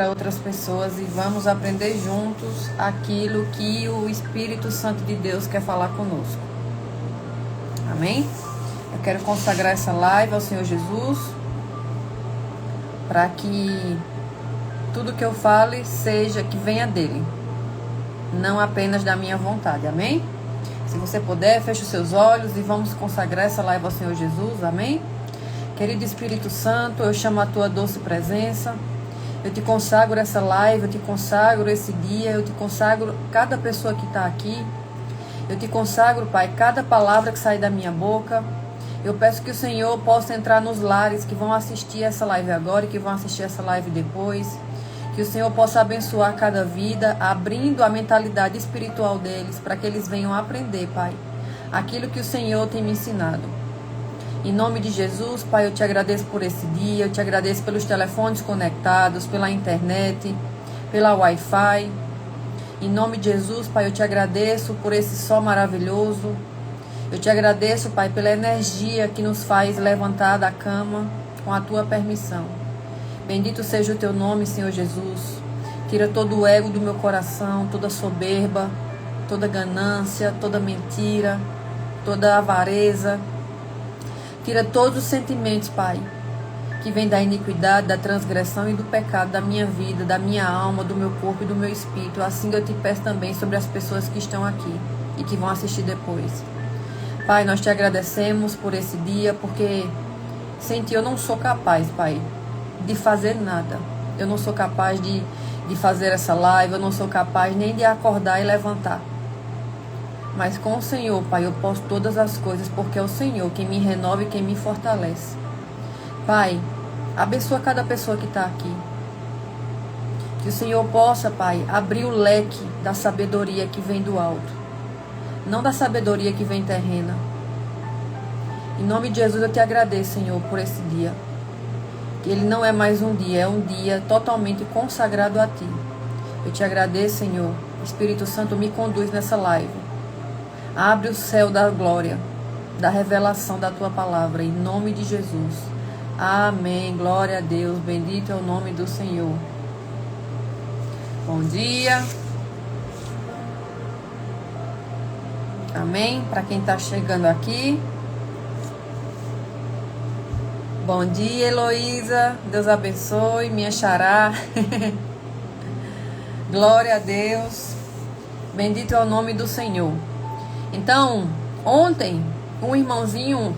para outras pessoas e vamos aprender juntos aquilo que o Espírito Santo de Deus quer falar conosco. Amém? Eu quero consagrar essa live ao Senhor Jesus, para que tudo que eu fale seja que venha dele, não apenas da minha vontade. Amém? Se você puder, feche os seus olhos e vamos consagrar essa live ao Senhor Jesus. Amém? Querido Espírito Santo, eu chamo a tua doce presença. Eu te consagro essa live, eu te consagro esse dia, eu te consagro cada pessoa que está aqui. Eu te consagro, Pai, cada palavra que sai da minha boca. Eu peço que o Senhor possa entrar nos lares que vão assistir essa live agora e que vão assistir essa live depois. Que o Senhor possa abençoar cada vida, abrindo a mentalidade espiritual deles, para que eles venham aprender, Pai, aquilo que o Senhor tem me ensinado. Em nome de Jesus, Pai, eu te agradeço por esse dia, eu te agradeço pelos telefones conectados, pela internet, pela Wi-Fi. Em nome de Jesus, Pai, eu te agradeço por esse sol maravilhoso. Eu te agradeço, Pai, pela energia que nos faz levantar da cama com a tua permissão. Bendito seja o teu nome, Senhor Jesus. Tira todo o ego do meu coração, toda soberba, toda ganância, toda mentira, toda avareza. Tira todos os sentimentos, Pai, que vem da iniquidade, da transgressão e do pecado da minha vida, da minha alma, do meu corpo e do meu espírito. Assim eu te peço também sobre as pessoas que estão aqui e que vão assistir depois. Pai, nós te agradecemos por esse dia, porque sem ti eu não sou capaz, Pai, de fazer nada. Eu não sou capaz de fazer essa live, eu não sou capaz nem de acordar e levantar. Mas com o Senhor, Pai, eu posso todas as coisas, porque é o Senhor quem me renova e quem me fortalece. Pai, abençoa cada pessoa que está aqui. Que o Senhor possa, Pai, abrir o leque da sabedoria que vem do alto, não da sabedoria que vem terrena. Em nome de Jesus eu te agradeço, Senhor, por esse dia. Que ele não é mais um dia, é um dia totalmente consagrado a Ti. Eu te agradeço, Senhor. Espírito Santo, me conduz nessa live. Abre o céu da glória, da revelação da Tua palavra, em nome de Jesus. Amém. Glória a Deus. Bendito é o nome do Senhor. Bom dia. Amém. Para quem está chegando aqui. Bom dia, Heloísa. Deus abençoe. Minha xará. Glória a Deus. Bendito é o nome do Senhor. Então, ontem, um irmãozinho,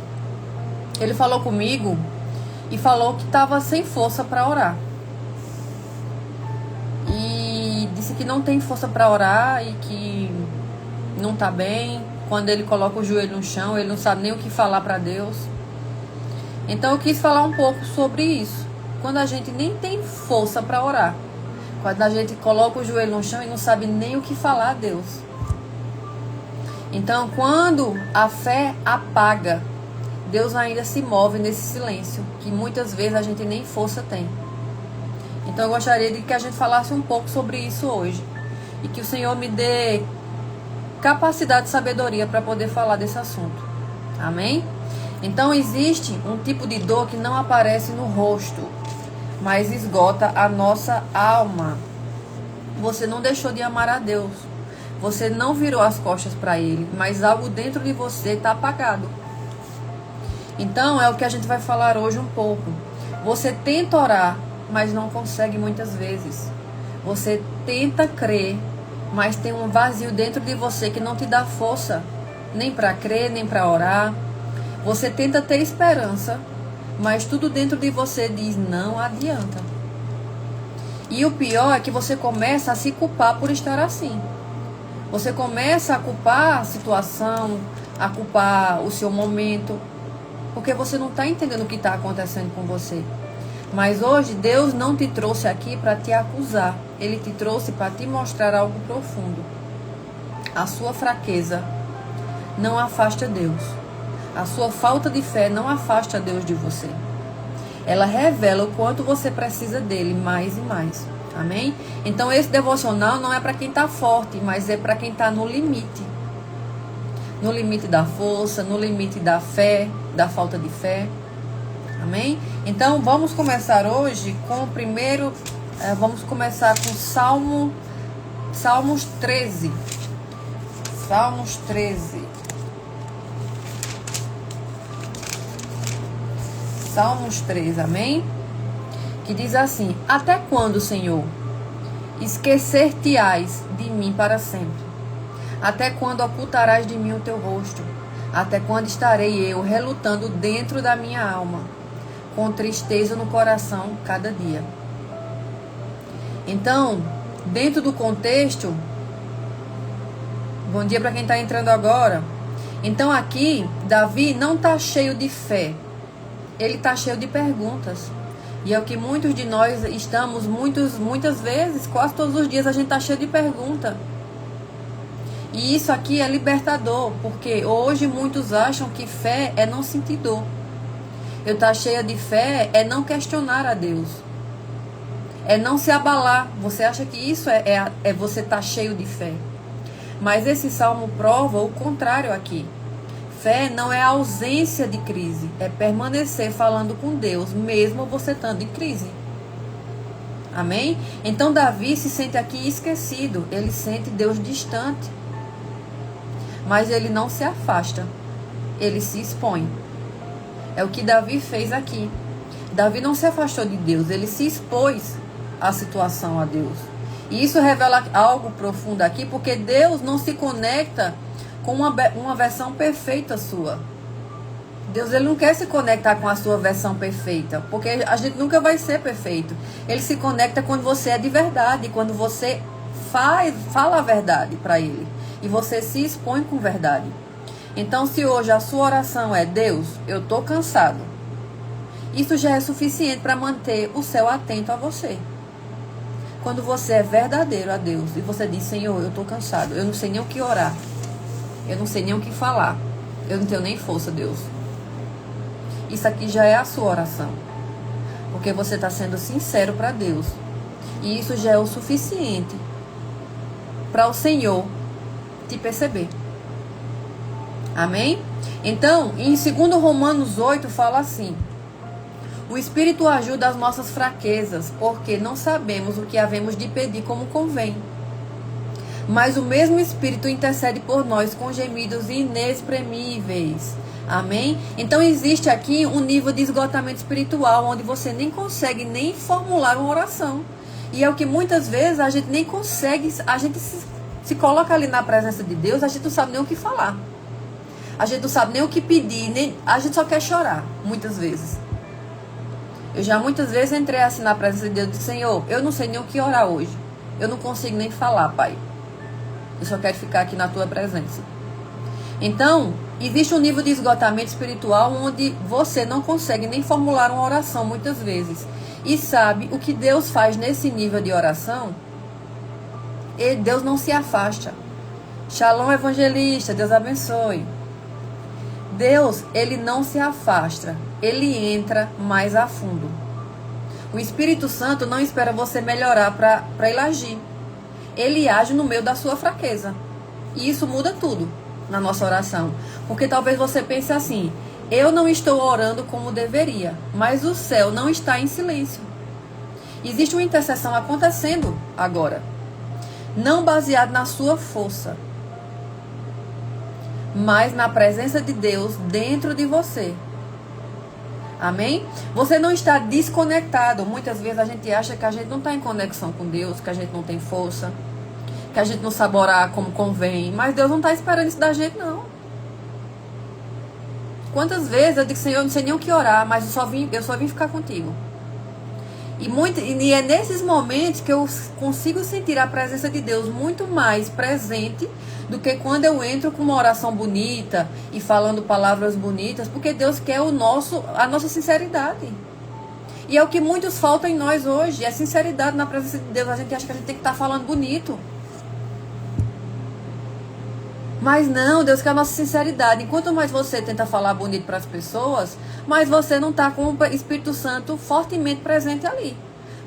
ele falou comigo e falou que estava sem força para orar. E disse que não tem força para orar e que não está bem. Quando ele coloca o joelho no chão, ele não sabe nem o que falar para Deus. Então eu quis falar um pouco sobre isso. Quando a gente nem tem força para orar. Quando a gente coloca o joelho no chão e não sabe nem o que falar a Deus. Então, quando a fé apaga, Deus ainda se move nesse silêncio, que muitas vezes a gente nem força tem. Então, eu gostaria de que a gente falasse um pouco sobre isso hoje. E que o Senhor me dê capacidade e sabedoria para poder falar desse assunto. Amém? Então, existe um tipo de dor que não aparece no rosto, mas esgota a nossa alma. Você não deixou de amar a Deus. Você não virou as costas para Ele, mas algo dentro de você está apagado. Então, é o que a gente vai falar hoje um pouco. Você tenta orar, mas não consegue muitas vezes. Você tenta crer, mas tem um vazio dentro de você que não te dá força, nem para crer, nem para orar. Você tenta ter esperança, mas tudo dentro de você diz, não adianta. E o pior é que você começa a se culpar por estar assim. Você começa a culpar a situação, a culpar o seu momento, porque você não está entendendo o que está acontecendo com você. Mas hoje Deus não te trouxe aqui para te acusar. Ele te trouxe para te mostrar algo profundo. A sua fraqueza não afasta Deus. A sua falta de fé não afasta Deus de você. Ela revela o quanto você precisa dele mais e mais. Amém? Então esse devocional não é para quem está forte, mas é para quem está no limite. No limite da força, no limite da fé, da falta de fé. Amém? Então vamos começar hoje com o primeiro Vamos começar com Salmos 13. Salmos 13. Salmos 13, amém? Que diz assim: até quando, Senhor, esquecer-te-ás de mim para sempre? Até quando ocultarás de mim o teu rosto? Até quando estarei eu relutando dentro da minha alma, com tristeza no coração cada dia? Então, dentro do contexto, bom dia para quem está entrando agora. Então aqui, Davi não está cheio de fé, ele está cheio de perguntas. E é o que muitos de nós estamos, muitas vezes, quase todos os dias, a gente está cheio de pergunta. E isso aqui é libertador, porque hoje muitos acham que fé é não sentir dor. Eu estar cheia de fé é não questionar a Deus. É não se abalar. Você acha que isso é você estar cheio de fé. Mas esse salmo prova o contrário aqui. Fé não é ausência de crise, é permanecer falando com Deus, mesmo você estando em crise. Amém? Então Davi se sente aqui esquecido, ele sente Deus distante. Mas ele não se afasta, ele se expõe. É o que Davi fez aqui. Davi não se afastou de Deus, ele se expôs à situação a Deus. E isso revela algo profundo aqui, porque Deus não se conecta com uma versão perfeita sua. Deus, ele não quer se conectar com a sua versão perfeita, porque a gente nunca vai ser perfeito. Ele se conecta quando você é de verdade, quando você fala a verdade para ele e você se expõe com verdade. Então, se hoje a sua oração é: Deus, eu estou cansado, isso já é suficiente para manter o céu atento a você. Quando você é verdadeiro a Deus e você diz: Senhor, eu estou cansado, eu não sei nem o que orar, eu não sei nem o que falar, eu não tenho nem força, Deus. Isso aqui já é a sua oração, porque você está sendo sincero para Deus. E isso já é o suficiente para o Senhor te perceber. Amém? Então, em 2 Romanos 8 fala assim: o Espírito ajuda as nossas fraquezas, porque não sabemos o que havemos de pedir como convém. Mas o mesmo Espírito intercede por nós com gemidos inexprimíveis. Amém? Então existe aqui um nível de esgotamento espiritual, onde você nem consegue nem formular uma oração. E é o que muitas vezes a gente nem consegue, a gente se coloca ali na presença de Deus, a gente não sabe nem o que falar. A gente não sabe nem o que pedir, a gente só quer chorar, muitas vezes. Eu já muitas vezes entrei assim na presença de Deus e disse: Senhor, eu não sei nem o que orar hoje. Eu não consigo nem falar, Pai. Eu só quero ficar aqui na tua presença. Então, existe um nível de esgotamento espiritual onde você não consegue nem formular uma oração muitas vezes. E sabe o que Deus faz nesse nível de oração? Deus não se afasta. Shalom, evangelista, Deus abençoe. Deus, ele não se afasta, ele entra mais a fundo. O Espírito Santo não espera você melhorar para ele agir. Ele age no meio da sua fraqueza. E isso muda tudo na nossa oração. Porque talvez você pense assim: eu não estou orando como deveria, mas o céu não está em silêncio. Existe uma intercessão acontecendo agora. Não baseado na sua força, mas na presença de Deus dentro de você. Amém? Você não está desconectado. Muitas vezes a gente acha que a gente não está em conexão com Deus, que a gente não tem força, que a gente não sabe orar como convém. Mas Deus não está esperando isso da gente, não. Quantas vezes eu digo: Senhor, eu não sei nem o que orar, mas eu só vim ficar contigo. E é nesses momentos que eu consigo sentir a presença de Deus muito mais presente do que quando eu entro com uma oração bonita e falando palavras bonitas, porque Deus quer a nossa sinceridade. E é o que muitos faltam em nós hoje, é sinceridade na presença de Deus. A gente acha que a gente tem que estar falando bonito. Mas não, Deus quer a nossa sinceridade. Enquanto mais você tenta falar bonito para as pessoas, mais você não está com o Espírito Santo fortemente presente ali.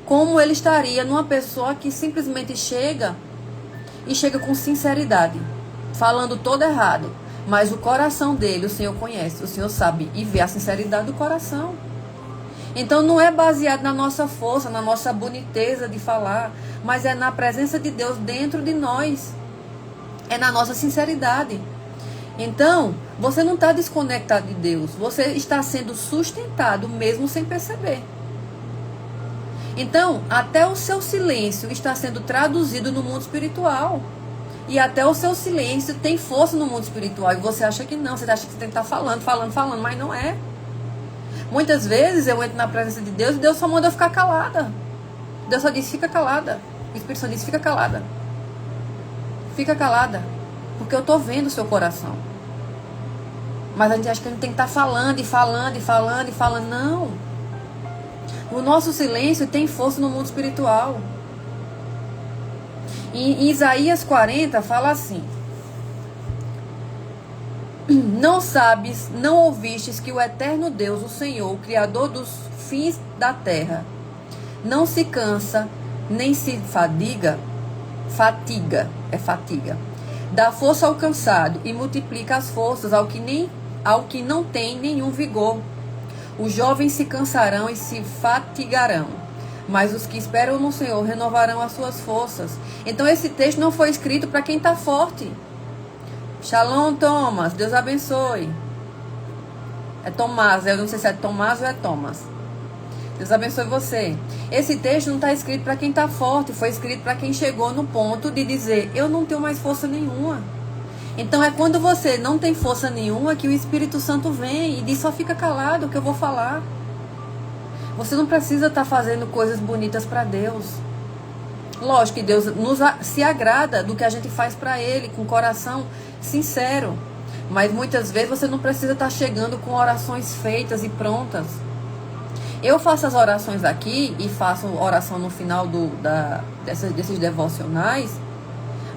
Como ele estaria numa pessoa que simplesmente chega com sinceridade, falando todo errado. Mas o coração dele, o Senhor conhece, o Senhor sabe e vê a sinceridade do coração. Então não é baseado na nossa força, na nossa boniteza de falar, mas é na presença de Deus dentro de nós. É na nossa sinceridade. Então, você não está desconectado de Deus. Você está sendo sustentado mesmo sem perceber. Então, até o seu silêncio está sendo traduzido no mundo espiritual. E até o seu silêncio tem força no mundo espiritual. E você acha que não. Você acha que você tem que estar falando, mas não é. Muitas vezes eu entro na presença de Deus e Deus só manda eu ficar calada. Deus só diz, fica calada. O Espírito Santo diz, fica calada. Fica calada. Porque eu estou vendo o seu coração. Mas a gente acha que a gente tem que estar falando. Não. O nosso silêncio tem força no mundo espiritual. Em Isaías 40 fala assim: não sabes, não ouvistes que o eterno Deus, o Senhor, o Criador dos fins da terra, não se cansa, nem se fatiga, dá força ao cansado e multiplica as forças ao que não tem nenhum vigor. Os jovens se cansarão e se fatigarão, mas os que esperam no Senhor renovarão as suas forças. Então esse texto não foi escrito para quem está forte. Shalom, Thomas. Deus abençoe. É Tomás. Eu não sei se é Tomás ou é Thomas. Deus abençoe você. Esse texto não está escrito para quem está forte. Foi escrito para quem chegou no ponto de dizer, eu não tenho mais força nenhuma. Então é quando você não tem força nenhuma que o Espírito Santo vem e diz, só fica calado que eu vou falar. Você não precisa estar fazendo coisas bonitas para Deus. Lógico que Deus se agrada do que a gente faz para Ele, com o coração sincero. Mas muitas vezes você não precisa estar chegando com orações feitas e prontas. Eu faço as orações aqui e faço oração no final desses devocionais.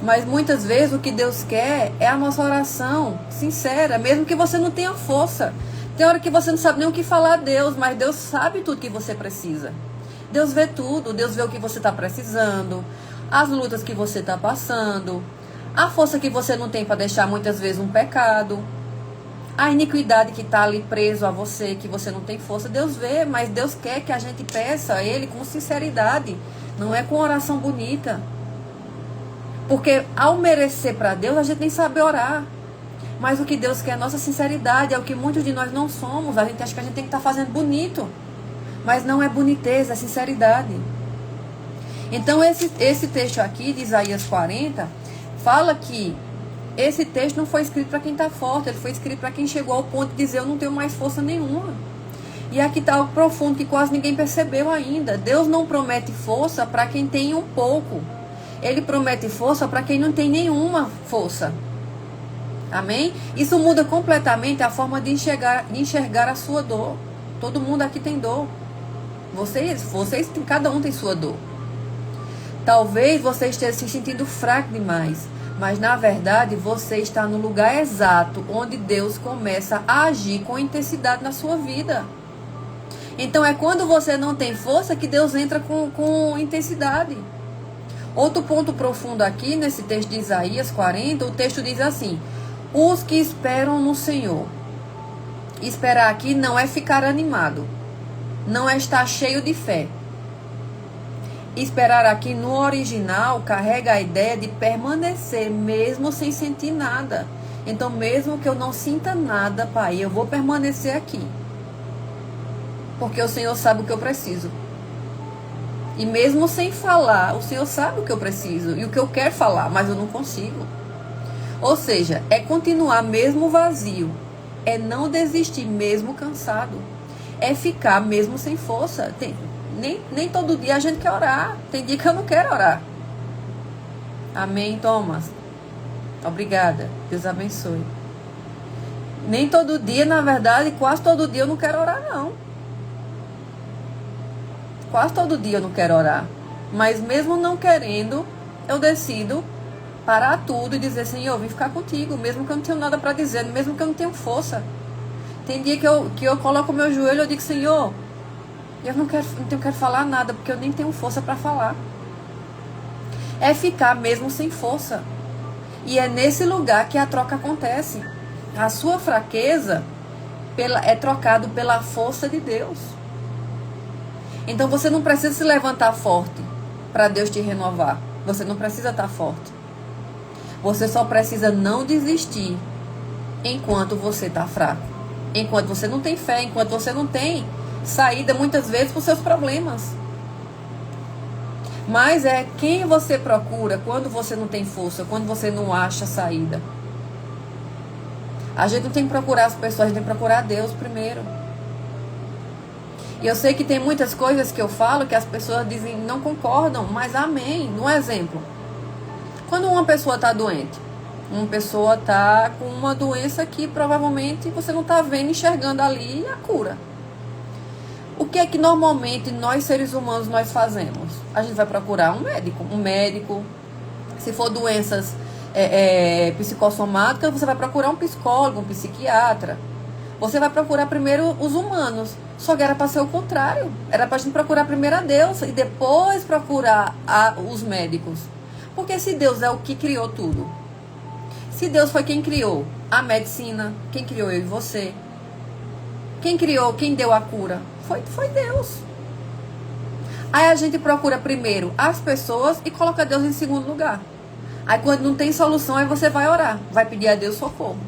Mas muitas vezes o que Deus quer é a nossa oração sincera, mesmo que você não tenha força. Tem hora que você não sabe nem o que falar a Deus, mas Deus sabe tudo que você precisa. Deus vê tudo, Deus vê o que você está precisando, as lutas que você está passando, a força que você não tem para deixar muitas vezes um pecado, a iniquidade que está ali preso a você, que você não tem força. Deus vê, mas Deus quer que a gente peça a Ele com sinceridade, não é com oração bonita. Porque ao merecer para Deus, a gente nem sabe orar. Mas o que Deus quer é a nossa sinceridade, é o que muitos de nós não somos. A gente acha que a gente tem que estar fazendo bonito. Mas não é boniteza, é sinceridade. Então esse texto aqui de Isaías 40 fala que esse texto não foi escrito para quem está forte, ele foi escrito para quem chegou ao ponto de dizer, eu não tenho mais força nenhuma. E aqui está algo profundo que quase ninguém percebeu ainda. Deus não promete força para quem tem um pouco. Ele promete força para quem não tem nenhuma força. Amém? Isso muda completamente a forma de enxergar a sua dor. Todo mundo aqui tem dor. Vocês cada um tem sua dor. Talvez você esteja se sentindo fraco demais, mas na verdade você está no lugar exato onde Deus começa a agir com intensidade na sua vida. Então é quando você não tem força que Deus entra com intensidade. Outro ponto profundo aqui nesse texto de Isaías 40, o texto diz assim: os que esperam no Senhor. Esperar aqui não é ficar animado, não é estar cheio de fé. Esperar aqui no original carrega a ideia de permanecer mesmo sem sentir nada. Então mesmo que eu não sinta nada, Pai, eu vou permanecer aqui. Porque o Senhor sabe o que eu preciso. E mesmo sem falar, o Senhor sabe o que eu preciso e o que eu quero falar, mas eu não consigo. Ou seja, é continuar mesmo vazio, é não desistir mesmo cansado, é ficar mesmo sem força. Nem todo dia a gente quer orar, tem dia que eu não quero orar. Amém, Thomas? Obrigada, Deus abençoe. Nem todo dia, na verdade, quase todo dia eu não quero orar, não. Quase todo dia eu não quero orar. Mas mesmo não querendo, eu decido parar tudo e dizer, Senhor, eu vim ficar contigo, mesmo que eu não tenho nada para dizer, mesmo que eu não tenho força. Tem dia que eu coloco o meu joelho e eu digo, Senhor, eu não quero falar nada, porque eu nem tenho força para falar. É ficar mesmo sem força. E é nesse lugar que a troca acontece. A sua fraqueza é trocado pela força de Deus. Então você não precisa se levantar forte para Deus te renovar. Você não precisa estar forte. Você só precisa não desistir enquanto você está fraco. Enquanto você não tem fé, enquanto você não tem saída muitas vezes para os seus problemas. Mas é quem você procura quando você não tem força, quando você não acha saída. A gente não tem que procurar as pessoas, a gente tem que procurar Deus primeiro. E eu sei que tem muitas coisas que eu falo que as pessoas dizem não concordam, mas amém. Um exemplo. Quando uma pessoa está doente, uma pessoa está com uma doença que provavelmente você não está vendo, enxergando ali a cura. O que é que normalmente nós seres humanos nós fazemos? A gente vai procurar um médico. Se for doenças psicossomáticas, você vai procurar um psicólogo, um psiquiatra. Você vai procurar primeiro os humanos. Só que era para ser o contrário. Era para a gente procurar primeiro a Deus e depois procurar os médicos. Porque se Deus é o que criou tudo, se Deus foi quem criou a medicina, quem criou eu e você, quem deu a cura, foi Deus. Aí a gente procura primeiro as pessoas e coloca Deus em segundo lugar. Aí quando não tem solução, aí você vai orar, vai pedir a Deus socorro.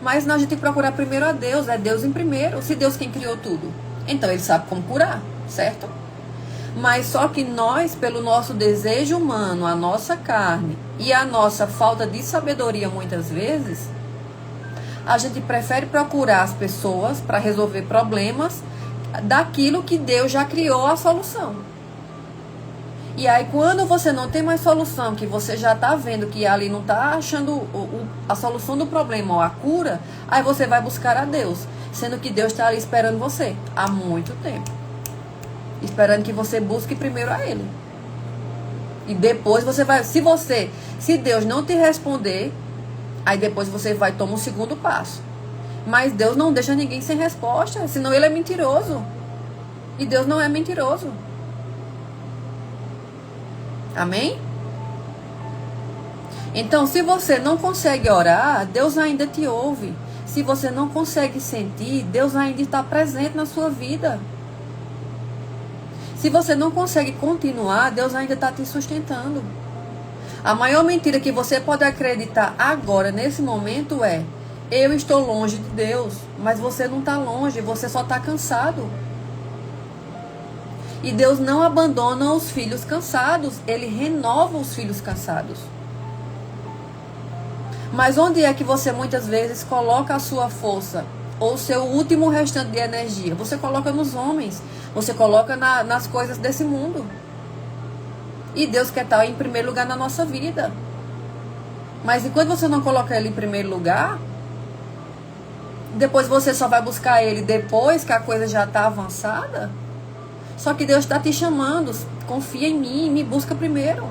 Mas não, a gente tem que procurar primeiro a Deus, é Deus em primeiro. Se Deus quem criou tudo, então Ele sabe como curar, certo? Mas só que nós, pelo nosso desejo humano, a nossa carne e a nossa falta de sabedoria muitas vezes, a gente prefere procurar as pessoas para resolver problemas daquilo que Deus já criou a solução. E aí quando você não tem mais solução, que você já está vendo que ali não está achando a solução do problema ou a cura, aí você vai buscar a Deus, sendo que Deus está ali esperando você há muito tempo. Esperando que você busque primeiro a Ele. E depois você vai, se Deus não te responder, aí depois você vai tomar um segundo passo. Mas Deus não deixa ninguém sem resposta, senão Ele é mentiroso. E Deus não é mentiroso. Amém? Então, se você não consegue orar, Deus ainda te ouve. Se você não consegue sentir, Deus ainda está presente na sua vida. Se você não consegue continuar, Deus ainda está te sustentando. A maior mentira que você pode acreditar agora, nesse momento, é: eu estou longe de Deus. Mas você não está longe, você só está cansado. E Deus não abandona os filhos cansados, Ele renova os filhos cansados. Mas onde é que você muitas vezes coloca a sua força? Ou o seu último restante de energia? Você coloca nos homens. Você coloca nas coisas desse mundo. E Deus quer estar em primeiro lugar na nossa vida. Mas enquanto você não coloca Ele em primeiro lugar, depois você só vai buscar Ele depois que a coisa já está avançada. Só que Deus está te chamando. Confia em mim, me busca primeiro.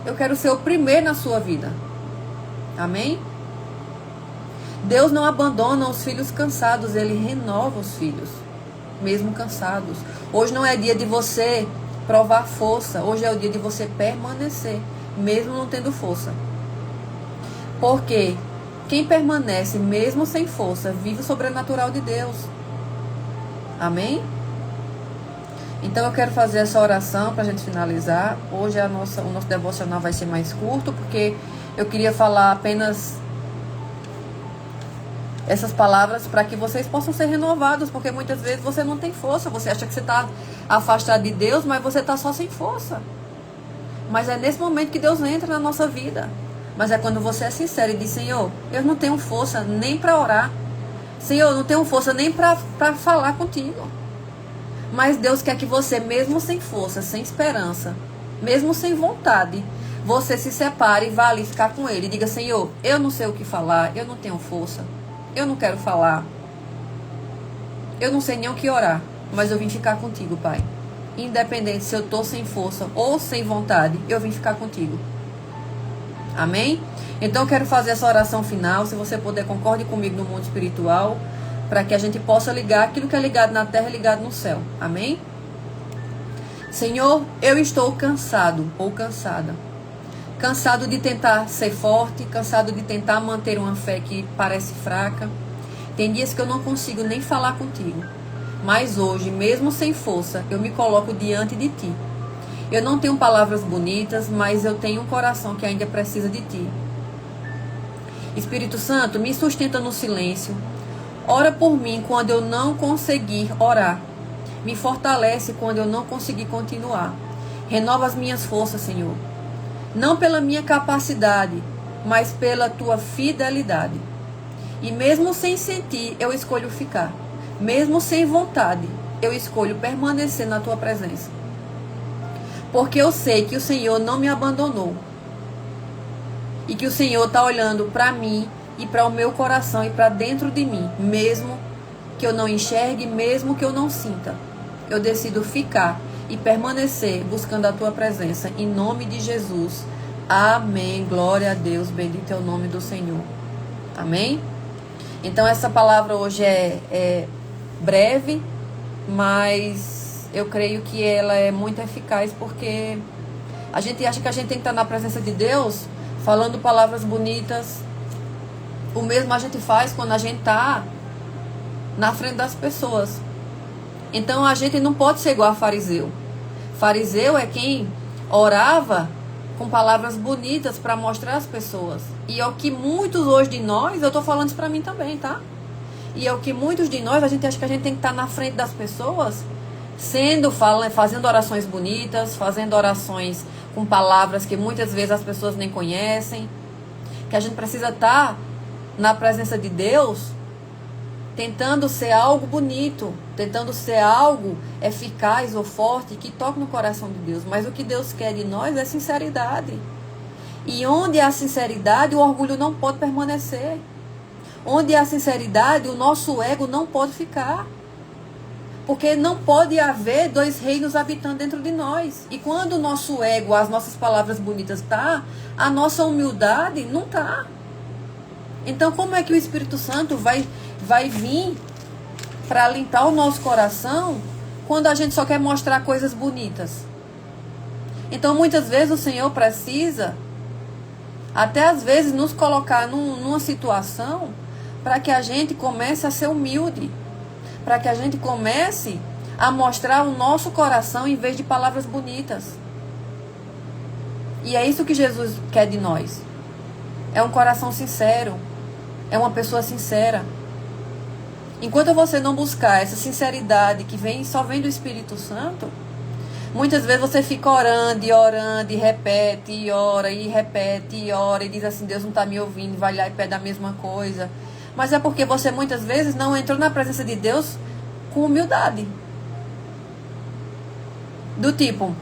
Eu quero ser o primeiro na sua vida. Amém? Deus não abandona os filhos cansados, Ele renova os filhos, mesmo cansados. Hoje não é dia de você provar força, hoje é o dia de você permanecer, mesmo não tendo força. Porque quem permanece mesmo sem força, vive o sobrenatural de Deus. Amém? Então eu quero fazer essa oração para a gente finalizar. Hoje o nosso devocional vai ser mais curto, porque eu queria falar apenas essas palavras para que vocês possam ser renovados, porque muitas vezes você não tem força, você acha que você está afastado de Deus, mas você está só sem força. Mas é nesse momento que Deus entra na nossa vida. Mas é quando você é sincero e diz: Senhor, eu não tenho força nem para orar. Senhor, eu não tenho força nem para falar contigo. Mas Deus quer que você, mesmo sem força, sem esperança, mesmo sem vontade, você se separe e vá ali ficar com Ele. E diga: Senhor, eu não sei o que falar, eu não tenho força, eu não quero falar, eu não sei nem o que orar, mas eu vim ficar contigo, Pai. Independente se eu estou sem força ou sem vontade, eu vim ficar contigo. Amém? Então eu quero fazer essa oração final. Se você puder, concorde comigo no mundo espiritual, para que a gente possa ligar aquilo que é ligado na terra, ligado no céu. Amém? Senhor, eu estou cansado ou cansada. Cansado de tentar ser forte, cansado de tentar manter uma fé que parece fraca. Tem dias que eu não consigo nem falar contigo. Mas hoje, mesmo sem força, eu me coloco diante de Ti. Eu não tenho palavras bonitas, mas eu tenho um coração que ainda precisa de Ti. Espírito Santo, me sustenta no silêncio. Ora por mim quando eu não conseguir orar. Me fortalece quando eu não conseguir continuar. Renova as minhas forças, Senhor. Não pela minha capacidade, mas pela Tua fidelidade. E mesmo sem sentir, eu escolho ficar. Mesmo sem vontade, eu escolho permanecer na Tua presença. Porque eu sei que o Senhor não me abandonou. E que o Senhor está olhando para mim e para o meu coração e para dentro de mim. Mesmo que eu não enxergue, mesmo que eu não sinta. Eu decido ficar e permanecer buscando a Tua presença. Em nome de Jesus. Amém. Glória a Deus. Bendito é o nome do Senhor. Amém? Então essa palavra hoje é breve, mas eu creio que ela é muito eficaz, porque a gente acha que a gente tem que estar na presença de Deus falando palavras bonitas. O mesmo a gente faz quando a gente está na frente das pessoas. Então a gente não pode ser igual a fariseu. Fariseu é quem orava com palavras bonitas para mostrar às pessoas. E é o que muitos hoje de nós, eu estou falando isso para mim também, tá? E é o que muitos de nós, a gente acha que a gente tem que estar na frente das pessoas, fazendo orações bonitas, fazendo orações com palavras que muitas vezes as pessoas nem conhecem, que a gente precisa estar na presença de Deus, tentando ser algo bonito, tentando ser algo eficaz ou forte, que toque no coração de Deus. Mas o que Deus quer de nós é sinceridade. E onde há sinceridade, o orgulho não pode permanecer. Onde há sinceridade, o nosso ego não pode ficar. Porque não pode haver dois reinos habitando dentro de nós. E quando o nosso ego, as nossas palavras bonitas tá, a nossa humildade não tá. Então como é que o Espírito Santo vai vir para limpar o nosso coração quando a gente só quer mostrar coisas bonitas? Então muitas vezes o Senhor precisa, até às vezes, nos colocar numa situação para que a gente comece a ser humilde, para que a gente comece a mostrar o nosso coração em vez de palavras bonitas. E é isso que Jesus quer de nós. É um coração sincero, é uma pessoa sincera. Enquanto você não buscar essa sinceridade que só vem do Espírito Santo, muitas vezes você fica orando, e repete, e ora, e repete, e ora, e diz assim, Deus não está me ouvindo, vai lá e pede a mesma coisa. Mas é porque você muitas vezes não entrou na presença de Deus com humildade. Do tipo,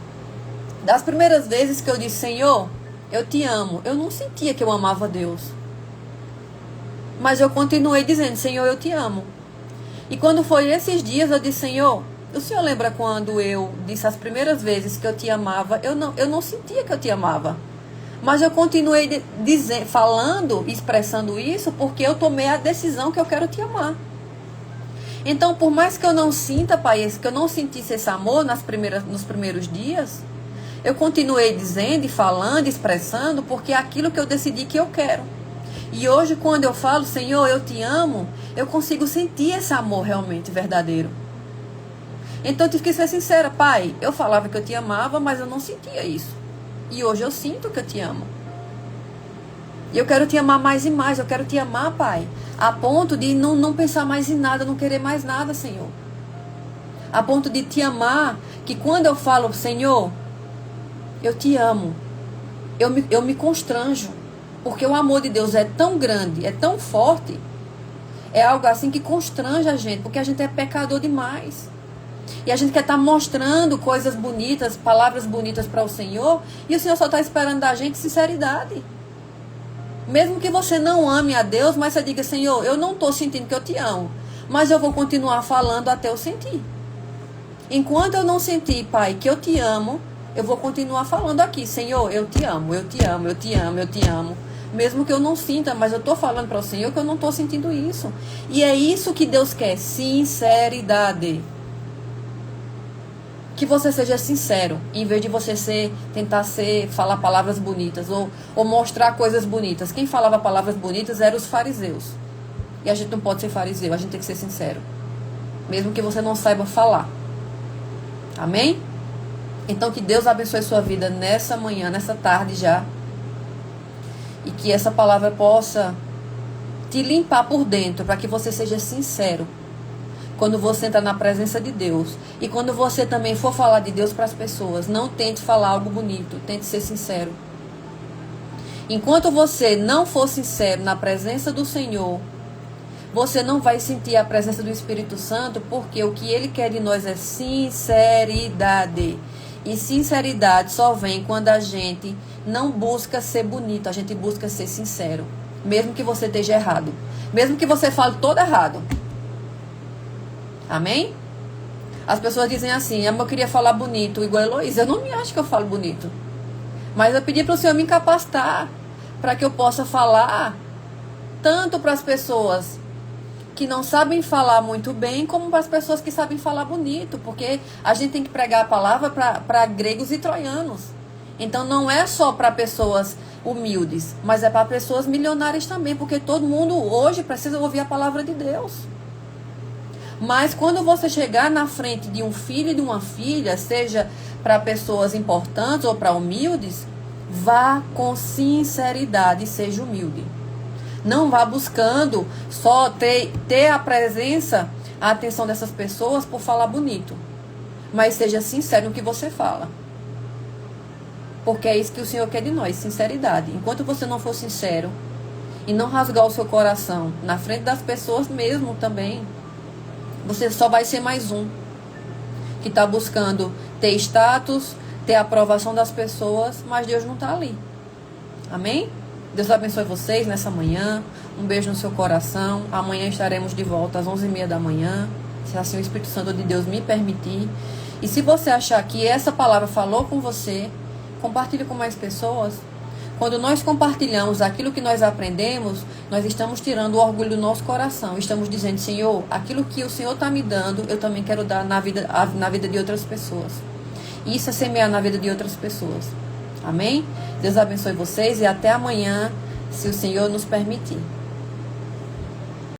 das primeiras vezes que eu disse, Senhor, eu te amo, eu não sentia que eu amava Deus. Mas eu continuei dizendo, Senhor, eu te amo. E quando foi esses dias, eu disse, Senhor, o Senhor lembra quando eu disse as primeiras vezes que eu te amava? Eu não sentia que eu te amava. Mas eu continuei falando, expressando isso, porque eu tomei a decisão que eu quero te amar. Então, por mais que eu não sinta, Pai, que eu não sentisse esse amor nos primeiros dias, eu continuei dizendo e falando, expressando, porque é aquilo que eu decidi que eu quero. E hoje, quando eu falo, Senhor, eu te amo, eu consigo sentir esse amor realmente verdadeiro. Então eu tive que ser sincera, Pai, eu falava que eu te amava, mas eu não sentia isso. E hoje eu sinto que eu te amo. E eu quero te amar mais e mais, eu quero te amar, Pai, a ponto de não pensar mais em nada, não querer mais nada, Senhor. A ponto de te amar, que quando eu falo, Senhor, eu te amo, eu me constranjo. Porque o amor de Deus é tão grande, é tão forte, é algo assim que constrange a gente, porque a gente é pecador demais. E a gente quer estar mostrando coisas bonitas, palavras bonitas para o Senhor, e o Senhor só está esperando da gente sinceridade. Mesmo que você não ame a Deus, mas você diga, Senhor, eu não estou sentindo que eu te amo, mas eu vou continuar falando até eu sentir. Enquanto eu não sentir, Pai, que eu te amo, eu vou continuar falando aqui, Senhor, eu te amo, eu te amo, eu te amo, eu te amo. Mesmo que eu não sinta, mas eu estou falando para o Senhor que eu não estou sentindo isso. E é isso que Deus quer, sinceridade. Que você seja sincero, em vez de você falar palavras bonitas ou mostrar coisas bonitas. Quem falava palavras bonitas eram os fariseus. E a gente não pode ser fariseu, a gente tem que ser sincero. mesmo que você não saiba falar. Amém? Então que Deus abençoe sua vida nessa manhã, nessa tarde já. E que essa palavra possa te limpar por dentro, para que você seja sincero quando você entrar na presença de Deus. E quando você também for falar de Deus para as pessoas, não tente falar algo bonito, tente ser sincero. Enquanto você não for sincero na presença do Senhor, você não vai sentir a presença do Espírito Santo, porque o que Ele quer de nós é sinceridade. E sinceridade só vem quando a gente não busca ser bonito, a gente busca ser sincero. Mesmo que você esteja errado. Mesmo que você fale todo errado. Amém? As pessoas dizem assim, eu queria falar bonito, igual a Heloísa. Eu não me acho que eu falo bonito. Mas eu pedi para o Senhor me capacitar, para que eu possa falar tanto para as pessoas que não sabem falar muito bem, como para as pessoas que sabem falar bonito. Porque a gente tem que pregar a palavra para gregos e troianos. Então não é só para pessoas humildes, mas é para pessoas milionárias também, porque todo mundo hoje precisa ouvir a palavra de Deus. Mas quando você chegar na frente de um filho e de uma filha, seja para pessoas importantes ou para humildes, vá com sinceridade e seja humilde. Não vá buscando só ter a presença, a atenção dessas pessoas por falar bonito. Mas seja sincero no que você fala. Porque é isso que o Senhor quer de nós, sinceridade. Enquanto você não for sincero e não rasgar o seu coração na frente das pessoas mesmo também, você só vai ser mais um que está buscando ter status, ter a aprovação das pessoas, mas Deus não está ali. Amém? Deus abençoe vocês nessa manhã. Um beijo no seu coração. Amanhã estaremos de volta às 11h30 da manhã, se assim o Espírito Santo de Deus me permitir. E se você achar que essa palavra falou com você, compartilhe com mais pessoas. Quando nós compartilhamos aquilo que nós aprendemos, nós estamos tirando o orgulho do nosso coração. Estamos dizendo, Senhor, aquilo que o Senhor está me dando, eu também quero dar na vida de outras pessoas. E isso é semear na vida de outras pessoas. Amém? Deus abençoe vocês e até amanhã, se o Senhor nos permitir.